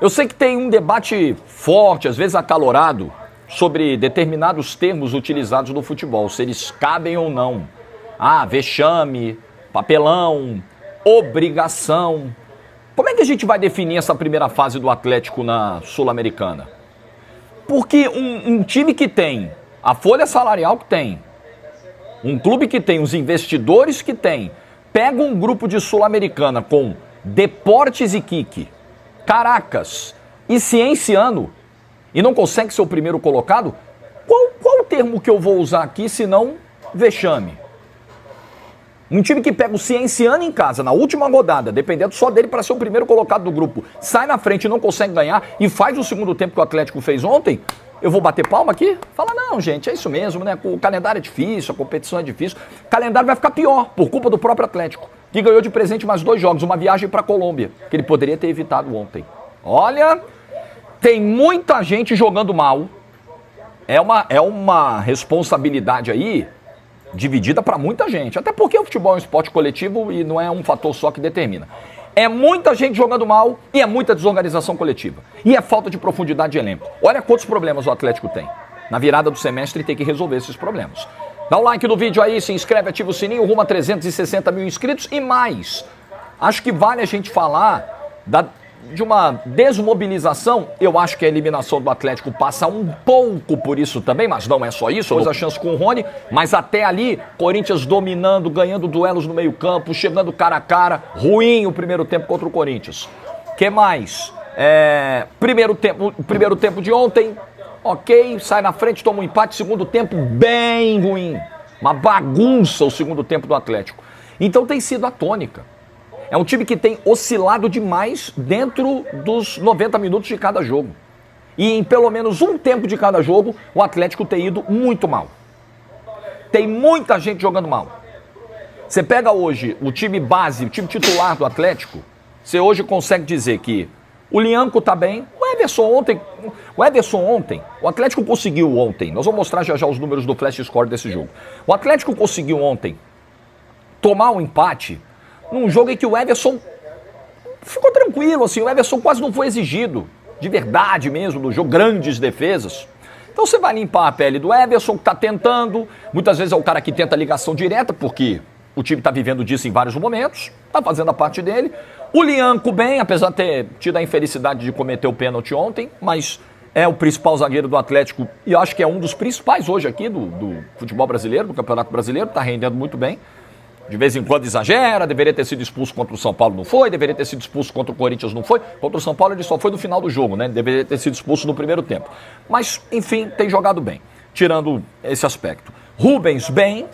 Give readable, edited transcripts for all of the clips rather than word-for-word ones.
Eu sei que tem um debate forte, às vezes acalorado, sobre determinados termos utilizados no futebol, se eles cabem ou não. Ah, vexame, papelão, obrigação. Como é que a gente vai definir essa primeira fase do Atlético na Sul-Americana? Porque um time que tem a folha salarial que tem, um clube que tem os investidores que tem, pega um grupo de Sul-Americana com Deportes Iquique, Caracas e Cienciano e não consegue ser o primeiro colocado, qual o termo que eu vou usar aqui se não vexame? Um time que pega o Cienciano em casa, na última rodada, dependendo só dele para ser o primeiro colocado do grupo, sai na frente e não consegue ganhar e faz o segundo tempo que o Atlético fez ontem, eu vou bater palma aqui? Fala, não, gente, é isso mesmo, né? O calendário é difícil, a competição é difícil. O calendário vai ficar pior por culpa do próprio Atlético, que ganhou de presente mais 2 jogos, uma viagem para a Colômbia, que ele poderia ter evitado ontem. Olha, tem muita gente jogando mal. É uma responsabilidade aí dividida para muita gente. Até porque o futebol é um esporte coletivo e não é um fator só que determina. É muita gente jogando mal e é muita desorganização coletiva. E é falta de profundidade de elenco. Olha quantos problemas o Atlético tem. Na virada do semestre tem que resolver esses problemas. Dá o like no vídeo aí, se inscreve, ativa o sininho, rumo a 360 mil inscritos e mais. Acho que vale a gente falar de uma desmobilização. Eu acho que a eliminação do Atlético passa um pouco por isso também, mas não é só isso. Houve a chance com o Rony, mas até ali, Corinthians dominando, ganhando duelos no meio campo, chegando cara a cara. Ruim o primeiro tempo contra o Corinthians. Que mais? Primeiro tempo de ontem, ok, sai na frente, toma um empate. Segundo tempo, bem ruim. Uma bagunça o segundo tempo do Atlético. Então tem sido a tônica. É um time que tem oscilado demais dentro dos 90 minutos de cada jogo. E em pelo menos um tempo de cada jogo, o Atlético tem ido muito mal. Tem muita gente jogando mal. Você pega hoje o time base, o time titular do Atlético, você hoje consegue dizer que o Lianco tá bem, o Everson ontem, o Atlético conseguiu ontem, nós vamos mostrar já os números do flash score desse jogo. O Atlético conseguiu ontem tomar um empate num jogo em que o Everson ficou tranquilo, assim, o Everson quase não foi exigido, de verdade mesmo, no jogo, grandes defesas. Então você vai limpar a pele do Everson, que está tentando, muitas vezes é o cara que tenta ligação direta, porque o time está vivendo disso em vários momentos, está fazendo a parte dele. O Lianco bem, apesar de ter tido a infelicidade de cometer o pênalti ontem, mas é o principal zagueiro do Atlético e eu acho que é um dos principais hoje aqui do futebol brasileiro, do Campeonato Brasileiro, está rendendo muito bem. De vez em quando exagera, deveria ter sido expulso contra o São Paulo, não foi, deveria ter sido expulso contra o Corinthians, não foi. Contra o São Paulo ele só foi no final do jogo, né? Deveria ter sido expulso no primeiro tempo. Mas, enfim, tem jogado bem, tirando esse aspecto. Rubens bem,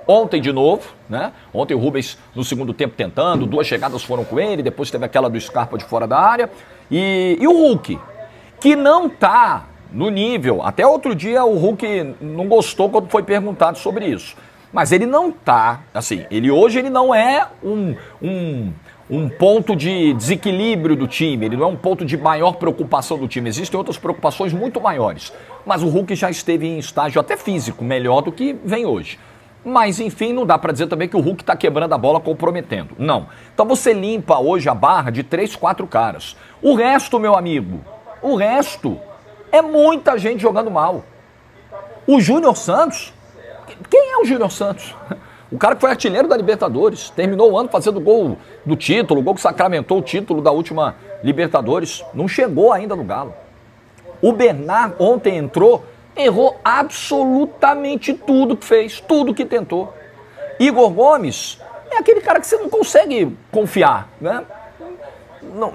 ontem de novo, né? Ontem o Rubens no segundo tempo tentando, 2 chegadas foram com ele, depois teve aquela do Scarpa de fora da área. E o Hulk, que não tá no nível, até outro dia o Hulk não gostou quando foi perguntado sobre isso. Mas ele não tá, assim, hoje ele não é um ponto de desequilíbrio do time, ele não é um ponto de maior preocupação do time, existem outras preocupações muito maiores. Mas o Hulk já esteve em estágio até físico, melhor do que vem hoje. Mas, enfim, não dá para dizer também que o Hulk tá quebrando a bola comprometendo, não. Então você limpa hoje a barra de 3, 4 caras. O resto, meu amigo, o resto é muita gente jogando mal. O Júnior Santos... Quem é o Júnior Santos? O cara que foi artilheiro da Libertadores, terminou o ano fazendo gol do título, o gol que sacramentou o título da última Libertadores, não chegou ainda no Galo. O Bernard ontem entrou, errou absolutamente tudo que fez, tudo que tentou. Igor Gomes é aquele cara que você não consegue confiar, né?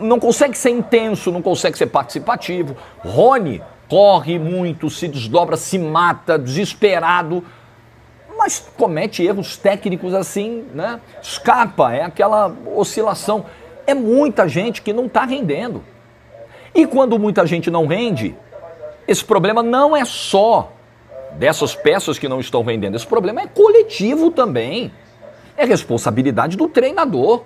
Não consegue ser intenso, não consegue ser participativo. Rony corre muito, se desdobra, se mata, desesperado, mas comete erros técnicos assim, né? Scarpa, é aquela oscilação. É muita gente que não está rendendo. E quando muita gente não rende, esse problema não é só dessas peças que não estão rendendo. Esse problema é coletivo também. É responsabilidade do treinador.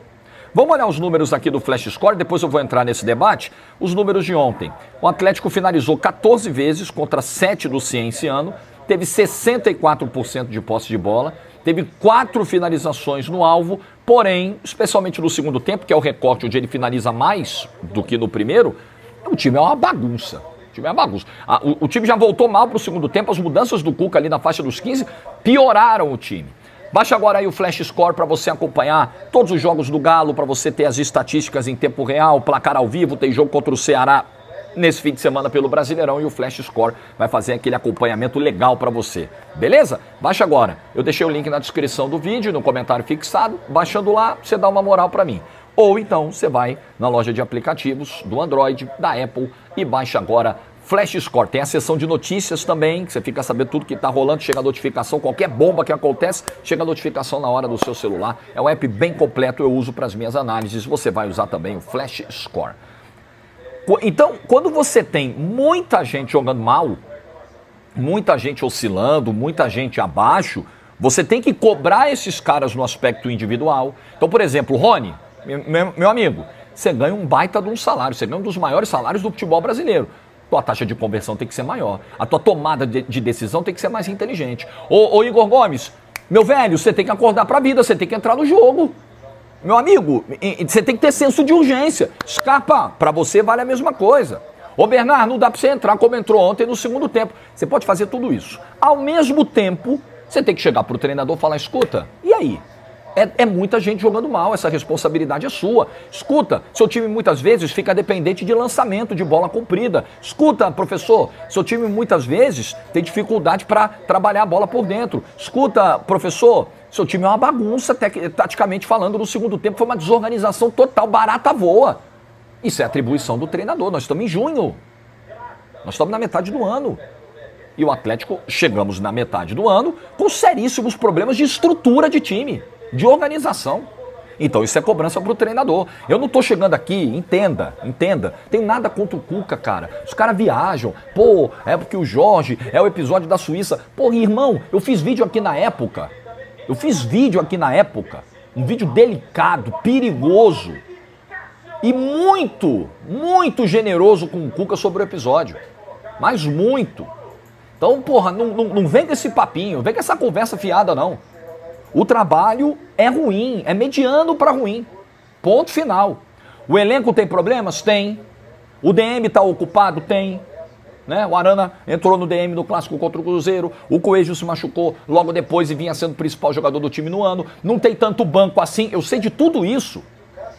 Vamos olhar os números aqui do Flash Score, depois eu vou entrar nesse debate. Os números de ontem. O Atlético finalizou 14 vezes contra 7 do Cienciano, teve 64% de posse de bola, teve 4 finalizações no alvo, porém, especialmente no segundo tempo, que é o recorte onde ele finaliza mais do que no primeiro, O time é uma bagunça. O time é uma bagunça. O time já voltou mal para o segundo tempo, as mudanças do Cuca ali na faixa dos 15 pioraram o time. Baixa agora aí o Flash Score para você acompanhar todos os jogos do Galo, para você ter as estatísticas em tempo real, placar ao vivo, tem jogo contra o Ceará nesse fim de semana pelo Brasileirão e o Flash Score vai fazer aquele acompanhamento legal para você. Beleza? Baixa agora. Eu deixei o link na descrição do vídeo, no comentário fixado. Baixando lá, você dá uma moral para mim. Ou então você vai na loja de aplicativos do Android, da Apple e baixa agora Flash Score. Tem a seção de notícias também, que você fica sabendo tudo que está rolando, chega a notificação, qualquer bomba que acontece, chega a notificação na hora do seu celular. É um app bem completo, eu uso para as minhas análises. Você vai usar também o Flash Score. Então, quando você tem muita gente jogando mal, muita gente oscilando, muita gente abaixo, você tem que cobrar esses caras no aspecto individual. Então, por exemplo, Rony, meu amigo, você ganha um baita de um salário, você ganha um dos maiores salários do futebol brasileiro. Tua taxa de conversão tem que ser maior, a tua tomada de decisão tem que ser mais inteligente. Ô Igor Gomes, meu velho, você tem que acordar pra vida, você tem que entrar no jogo. Meu amigo, você tem que ter senso de urgência. Scarpa, pra você vale a mesma coisa. Ô Bernardo, não dá pra você entrar como entrou ontem no segundo tempo. Você pode fazer tudo isso. Ao mesmo tempo, você tem que chegar pro treinador e falar, escuta, e aí? É muita gente jogando mal, essa responsabilidade é sua. Escuta, seu time muitas vezes fica dependente de lançamento, de bola comprida. Escuta, professor, seu time muitas vezes tem dificuldade para trabalhar a bola por dentro. Escuta, professor, seu time é uma bagunça, taticamente falando, no segundo tempo foi uma desorganização total, barata voa. Isso é atribuição do treinador, nós estamos em junho. Nós estamos na metade do ano. E o Atlético, chegamos na metade do ano com seríssimos problemas de estrutura de time, de organização. Então isso é cobrança pro treinador. Eu não tô chegando aqui, entenda. Tem nada contra o Cuca, cara. Os caras viajam. Pô, é porque o Jorge é o episódio da Suíça. Pô, irmão, eu fiz vídeo aqui na época. Um vídeo delicado, perigoso. E muito generoso com o Cuca sobre o episódio. Mas muito. Então, porra, não vem com esse papinho, não vem com essa conversa fiada, não. O trabalho é ruim, é mediano para ruim. Ponto final. O elenco tem problemas? Tem. O DM está ocupado? Tem. Né? O Arana entrou no DM no Clássico contra o Cruzeiro. O Coelho se machucou logo depois e vinha sendo o principal jogador do time no ano. Não tem tanto banco assim. Eu sei de tudo isso.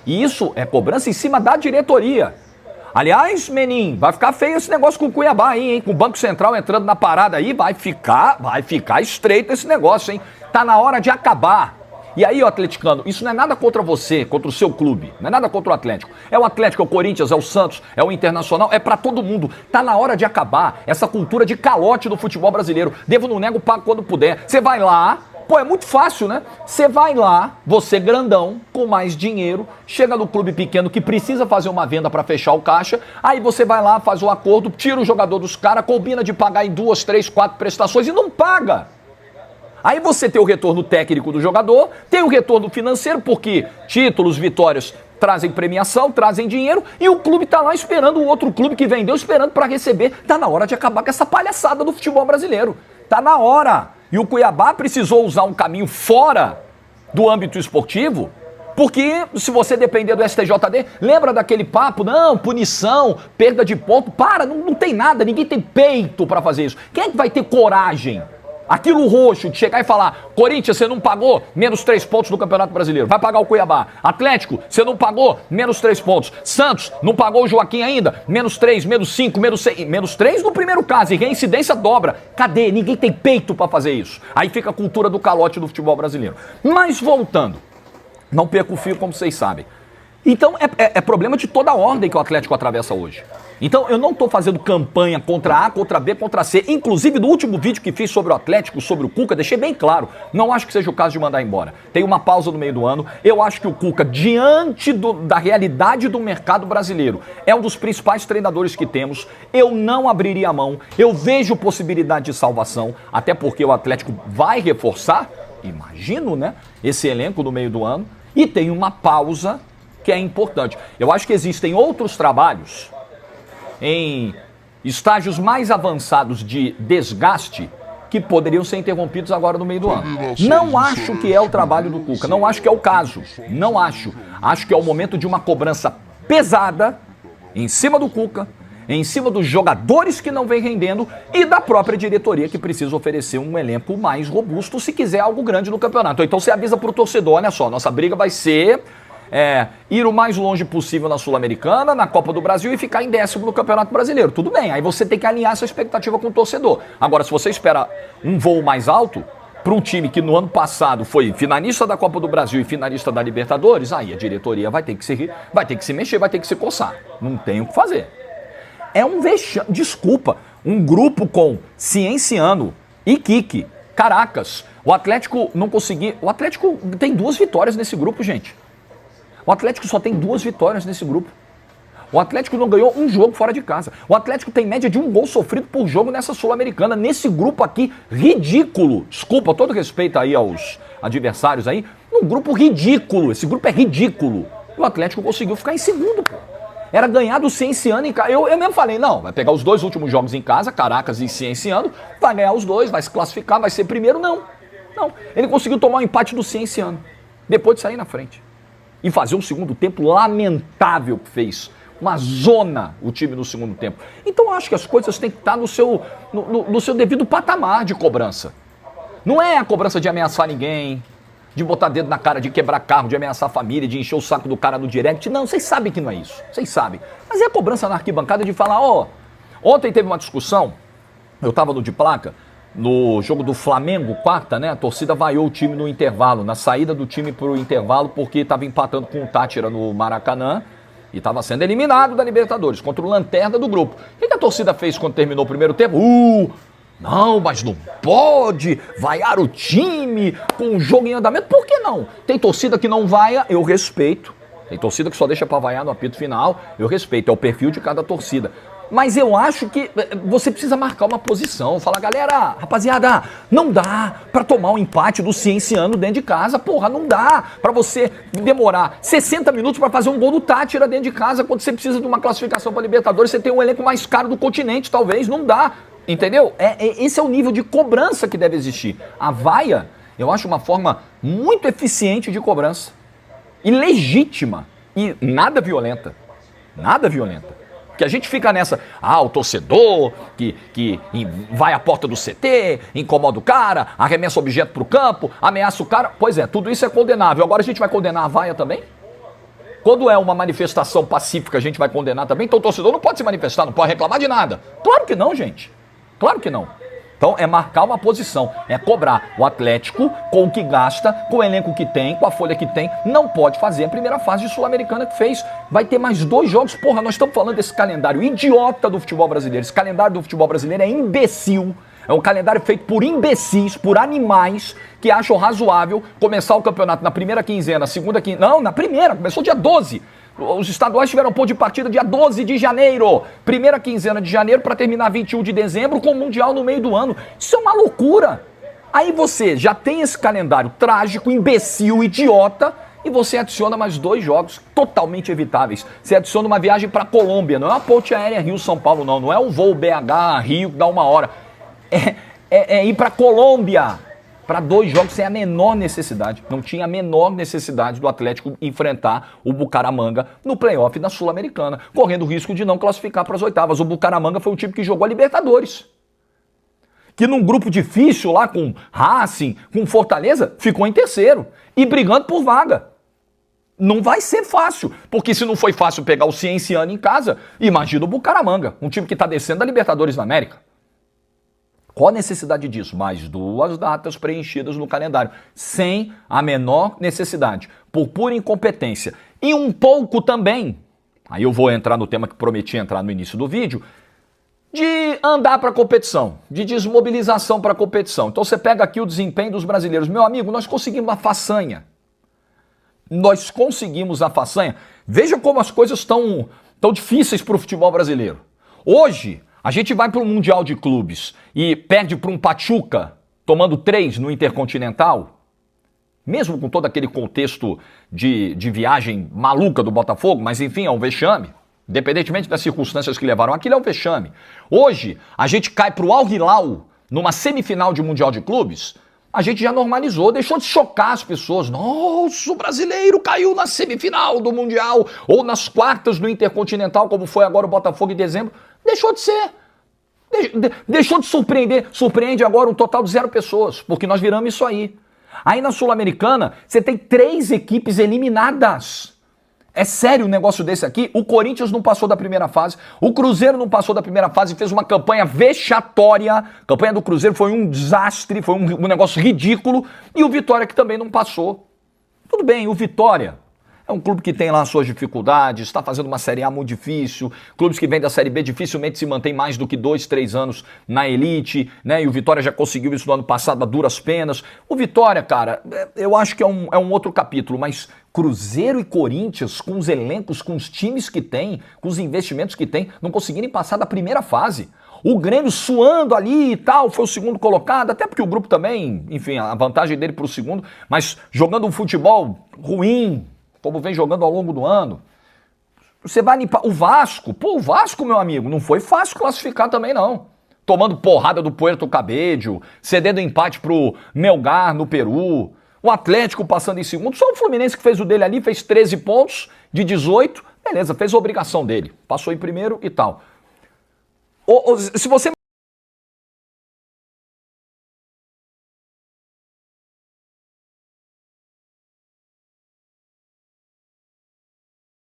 E isso é cobrança em cima da diretoria. Aliás, Menin, vai ficar feio esse negócio com o Cuiabá aí, hein? Com o Banco Central entrando na parada aí, vai ficar estreito esse negócio, hein? Tá na hora de acabar. E aí, ó, atleticano, isso não é nada contra você, contra o seu clube, não é nada contra o Atlético. É o Atlético, é o Corinthians, é o Santos, é o Internacional, é pra todo mundo. Tá na hora de acabar essa cultura de calote do futebol brasileiro. Devo, não nego, pago quando puder. Você vai lá, pô, é muito fácil, né? Você vai lá, você grandão, com mais dinheiro, chega no clube pequeno que precisa fazer uma venda pra fechar o caixa, aí você vai lá, faz o acordo, tira o jogador dos caras, combina de pagar em 2, 3, 4 prestações e não paga. Aí você tem o retorno técnico do jogador, tem o retorno financeiro, porque títulos, vitórias trazem premiação, trazem dinheiro, e o clube tá lá esperando o outro clube que vendeu, esperando para receber. Tá na hora de acabar com essa palhaçada do futebol brasileiro. Tá na hora. E o Cuiabá precisou usar um caminho fora do âmbito esportivo, porque se você depender do STJD, lembra daquele papo? Não, punição, perda de ponto. Para, não tem nada, ninguém tem peito para fazer isso. Quem é que vai ter coragem? Aquilo roxo de chegar e falar, Corinthians, você não pagou, menos 3 pontos no Campeonato Brasileiro, vai pagar o Cuiabá. Atlético, você não pagou, menos 3 pontos. Santos, não pagou o Joaquim ainda, menos 3, menos 5, menos 6, menos 3 no primeiro caso, e reincidência dobra. Cadê? Ninguém tem peito pra fazer isso. Aí fica a cultura do calote do futebol brasileiro. Mas voltando, não perco o fio como vocês sabem. Então é problema de toda a ordem que o Atlético atravessa hoje. Então eu não estou fazendo campanha contra A, contra B, contra C. Inclusive no último vídeo que fiz sobre o Atlético, sobre o Cuca, deixei bem claro. Não acho que seja o caso de mandar embora. Tem uma pausa no meio do ano. Eu acho que o Cuca, diante da realidade do mercado brasileiro, é um dos principais treinadores que temos. Eu não abriria a mão. Eu vejo possibilidade de salvação. Até porque o Atlético vai reforçar, imagino, né? Esse elenco no meio do ano. E tem uma pausa que é importante. Eu acho que existem outros trabalhos em estágios mais avançados de desgaste que poderiam ser interrompidos agora no meio do ano. Não acho que é o trabalho do Cuca, não acho que é o caso, não acho. Acho que é o momento de uma cobrança pesada em cima do Cuca, em cima dos jogadores que não vem rendendo e da própria diretoria que precisa oferecer um elenco mais robusto se quiser algo grande no campeonato. Então você avisa pro torcedor, olha só, nossa briga vai ser ir o mais longe possível na Sul-Americana, na Copa do Brasil e ficar em 10º no Campeonato Brasileiro. Tudo bem, aí você tem que alinhar essa expectativa com o torcedor. Agora, se você espera um voo mais alto para um time que no ano passado foi finalista da Copa do Brasil e finalista da Libertadores, aí a diretoria vai ter que se mexer, vai ter que se coçar. Não tem o que fazer. É um vexame, desculpa, um grupo com Cienciano e Kiki, Caracas. O Atlético não conseguiu. O Atlético tem 2 vitórias nesse grupo, gente. O Atlético só tem 2 vitórias nesse grupo. O Atlético não ganhou um jogo fora de casa. O Atlético tem média de 1 gol sofrido por jogo nessa Sul-Americana. Nesse grupo aqui, ridículo. Desculpa, todo respeito aí aos adversários aí. Um grupo ridículo. Esse grupo é ridículo. E o Atlético conseguiu ficar em segundo, pô. Era ganhar do Cienciano em casa. Eu mesmo falei, não, vai pegar os 2 últimos jogos em casa, Caracas e Cienciano, vai ganhar os 2, vai se classificar, vai ser primeiro. Não. Ele conseguiu tomar o empate do Cienciano, depois de sair na frente. E fazer um segundo tempo lamentável que fez. Uma zona o time no segundo tempo. Então eu acho que as coisas têm que estar no seu devido patamar de cobrança. Não é a cobrança de ameaçar ninguém, de botar dedo na cara, de quebrar carro, de ameaçar a família, de encher o saco do cara no direct. Não, vocês sabem que não é isso. Vocês sabem. Mas é a cobrança na arquibancada de falar, ontem teve uma discussão, eu tava no de placa, no jogo do Flamengo, quarta, né? A torcida vaiou o time no intervalo, na saída do time pro intervalo, porque estava empatando com o Tátira no Maracanã e estava sendo eliminado da Libertadores, contra o lanterna do grupo. O que a torcida fez quando terminou o primeiro tempo? Não, mas não pode vaiar o time com o jogo em andamento. Por que não? Tem torcida que não vaia, eu respeito. Tem torcida que só deixa pra vaiar no apito final, eu respeito. É o perfil de cada torcida. Mas eu acho que você precisa marcar uma posição. Falar, galera, rapaziada, não dá pra tomar um empate do Cienciano dentro de casa. Porra, não dá pra você demorar 60 minutos pra fazer um gol do Tátira dentro de casa quando você precisa de uma classificação pra Libertadores. Você tem o elenco mais caro do continente, talvez. Não dá. Entendeu? Esse é o nível de cobrança que deve existir. A vaia, eu acho uma forma muito eficiente de cobrança. E legítima. E nada violenta. Nada violenta. Porque a gente fica nessa, o torcedor que vai à porta do CT, incomoda o cara, arremessa objeto pro campo, ameaça o cara. Pois é, tudo isso é condenável. Agora a gente vai condenar a vaia também? Quando é uma manifestação pacífica, a gente vai condenar também? Então o torcedor não pode se manifestar, não pode reclamar de nada. Claro que não, gente. Claro que não. Então é marcar uma posição, é cobrar. O Atlético, com o que gasta, com o elenco que tem, com a folha que tem, não pode fazer a primeira fase de Sul-Americana que fez. Vai ter mais 2 jogos. Porra, nós estamos falando desse calendário idiota do futebol brasileiro. Esse calendário do futebol brasileiro é imbecil. É um calendário feito por imbecis, por animais que acham razoável começar o campeonato na primeira quinzena, segunda quinzena. Não, na primeira, começou dia 12. Os estaduais tiveram ponto de partida dia 12 de janeiro. Primeira quinzena de janeiro para terminar 21 de dezembro com o Mundial no meio do ano. Isso é uma loucura. Aí você já tem esse calendário trágico, imbecil, idiota, e você adiciona mais 2 jogos totalmente evitáveis. Você adiciona uma viagem para Colômbia. Não é uma ponte aérea Rio-São Paulo, não. Não é um voo BH-Rio que dá 1 hora. É ir para Colômbia. Para 2 jogos sem a menor necessidade. Não tinha a menor necessidade do Atlético enfrentar o Bucaramanga no playoff da Sul-Americana, correndo o risco de não classificar para as oitavas. O Bucaramanga foi o time que jogou a Libertadores. Que num grupo difícil lá com Racing, com Fortaleza, ficou em terceiro e brigando por vaga. Não vai ser fácil, porque se não foi fácil pegar o Cienciano em casa, imagina o Bucaramanga, um time que está descendo da Libertadores da América. Qual a necessidade disso? Mais 2 datas preenchidas no calendário, sem a menor necessidade, por pura incompetência. E um pouco também, aí eu vou entrar no tema que prometi entrar no início do vídeo, de andar para a competição, de desmobilização para a competição. Então você pega aqui o desempenho dos brasileiros. Meu amigo, nós conseguimos uma façanha. Nós conseguimos a façanha. Veja como as coisas estão tão difíceis para o futebol brasileiro. Hoje, a gente vai para o Mundial de Clubes e perde para um Pachuca, tomando 3 no Intercontinental, mesmo com todo aquele contexto de viagem maluca do Botafogo, mas enfim, é um vexame. Independentemente das circunstâncias que levaram aquilo, é um vexame. Hoje, a gente cai para o Al Hilal numa semifinal de Mundial de Clubes, A gente já normalizou, deixou de chocar as pessoas. Nossa, o brasileiro caiu na semifinal do Mundial ou nas quartas do Intercontinental, como foi agora o Botafogo em dezembro. Deixou de ser. Deixou de surpreender. Surpreende agora um total de 0 pessoas, porque nós viramos isso aí. Aí na Sul-Americana, você tem 3 equipes eliminadas. É sério um negócio desse aqui? O Corinthians não passou da primeira fase, o Cruzeiro não passou da primeira fase, fez uma campanha vexatória. A campanha do Cruzeiro foi um desastre, foi um negócio ridículo. E o Vitória que também não passou. Tudo bem, o Vitória é um clube que tem lá suas dificuldades, está fazendo uma Série A muito difícil, clubes que vêm da Série B dificilmente se mantêm mais do que 2, 3 anos na elite, né? E o Vitória já conseguiu isso no ano passado a duras penas. O Vitória, cara, eu acho que é um outro capítulo, mas Cruzeiro e Corinthians, com os elencos, com os times que tem, com os investimentos que tem, não conseguirem passar da primeira fase. O Grêmio suando ali e tal, foi o segundo colocado, até porque o grupo também, enfim, a vantagem dele para o segundo, mas jogando um futebol ruim, como vem jogando ao longo do ano. Você vai limpar o Vasco. Pô, o Vasco, meu amigo, não foi fácil classificar também, não. Tomando porrada do Puerto Cabello, cedendo empate pro Melgar no Peru. O Atlético passando em segundo. Só o Fluminense que fez o dele ali, fez 13 pontos de 18. Beleza, fez a obrigação dele. Passou em primeiro e tal. Se você